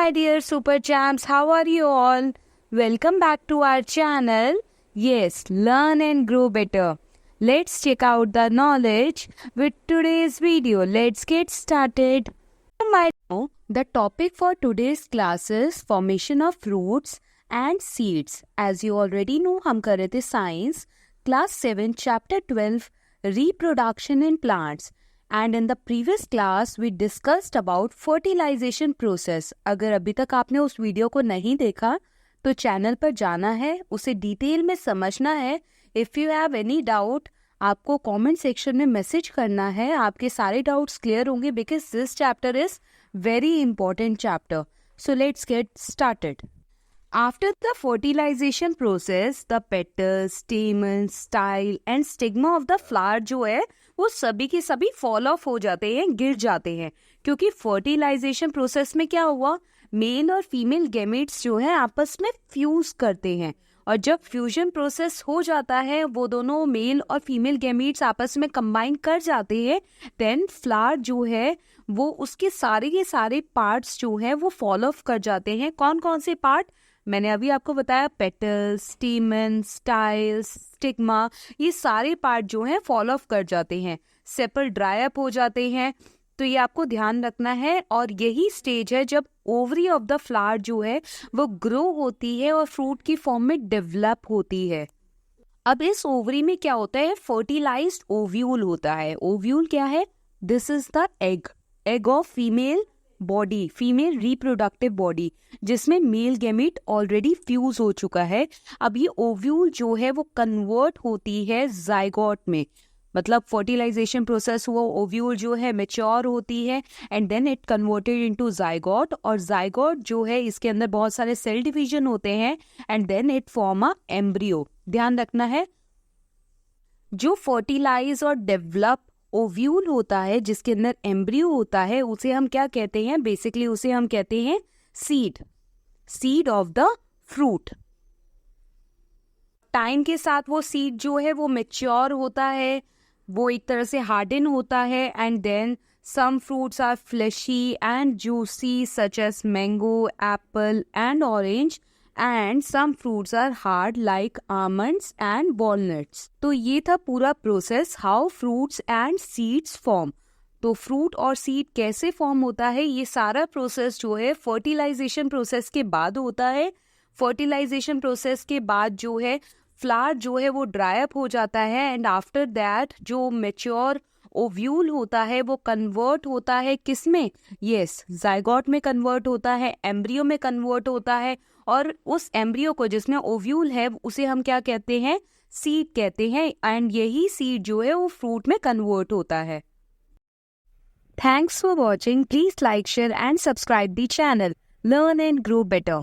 my dear super champs, how are you all? Welcome back to our channel. Yes, learn and grow better. Let's check out the knowledge with today's video. Let's get started. The topic for today's class is formation of fruits and seeds. As you already know, हम कर रहे थे science, class 7, chapter 12, reproduction in plants. And in the previous class we discussed about fertilization process. अगर अभी तक आपने उस video को नहीं देखा तो चैनल पर जाना है, उसे डिटेल में समझना है. If you have any doubt आपको कमेंट सेक्शन में मैसेज करना है. आपके सारे डाउट्स क्लियर होंगे because this chapter is very important chapter. So let's get started. After the fertilization process, the petals, stamens, style and stigma of the flower जो है वो सभी के सभी फॉल ऑफ हो जाते हैं, गिर जाते हैं. क्योंकि फर्टिलाइजेशन प्रोसेस में क्या हुआ, मेल और फीमेल गैमेट्स जो है आपस में फ्यूज करते हैं. और जब फ्यूजन प्रोसेस हो जाता है, वो दोनों मेल और फीमेल गैमेट्स आपस में कंबाइन कर जाते हैं, देन फ्लावर जो है वो उसके सारे के सारे पार्ट्स जो है वो फॉल ऑफ कर जाते हैं. कौन कौन से पार्ट मैंने अभी आपको बताया, पेटल्स, स्टेमन, स्टाइल्स, स्टिग्मा, ये सारे पार्ट जो हैं फॉल ऑफ कर जाते हैं, सेपल ड्राई अप हो जाते हैं. तो ये आपको ध्यान रखना है. और यही स्टेज है जब ओवरी ऑफ द फ्लावर जो है वो ग्रो होती है और फ्रूट की फॉर्म में डेवलप होती है. अब इस ओवरी में क्या होता है, फर्टिलाइज्ड ओव्यूल होता है. ओव्यूल क्या है, this is the egg of female body, female reproductive body, जिसमें मेल गैमेट ऑलरेडी फ्यूज हो चुका है. अब ये ओव्यूल जो है वो कन्वर्ट होती है जाइगोट में. मतलब फर्टिलाइजेशन प्रोसेस हुआ, ओव्यूल जो है मैच्योर होती है and then it converted into zygote. और जाइगोट जो है इसके अंदर बहुत सारे सेल डिवीजन होते हैं and then it form a embryo. ध्यान रखना है, जो फर्टिलाइज और डेवलप ओव्यूल होता है जिसके अंदर एम्ब्रियो होता है, उसे हम क्या कहते हैं, बेसिकली उसे हम कहते हैं seed of the fruit. Time के साथ वो सीड जो है वो मैच्योर होता है, वो एक तरह से हार्डन होता है and then some fruits are fleshy and juicy such as mango, apple and orange and some fruits are hard like almonds and walnuts. तो ये था पूरा process, how fruits and seeds form. तो फ्रूट और seed कैसे form होता है, ये सारा प्रोसेस जो है फर्टिलाइजेशन प्रोसेस के बाद होता है. फर्टिलाइजेशन प्रोसेस के बाद जो है फ्लावर जो है वो ड्राई अप हो जाता है एंड आफ्टर दैट जो मैच्योर ओव्यूल होता है वो कन्वर्ट होता है किसमें, यस जाइगोट में कन्वर्ट होता है, एम्ब्रियो में कन्वर्ट होता है. और उस एम्ब्रियो को जिसमें ओव्यूल है उसे हम क्या कहते हैं, सीड कहते हैं. एंड यही सीड जो है वो फ्रूट में कन्वर्ट होता है. Thanks for watching. Please like, share and subscribe the channel. Learn and grow better.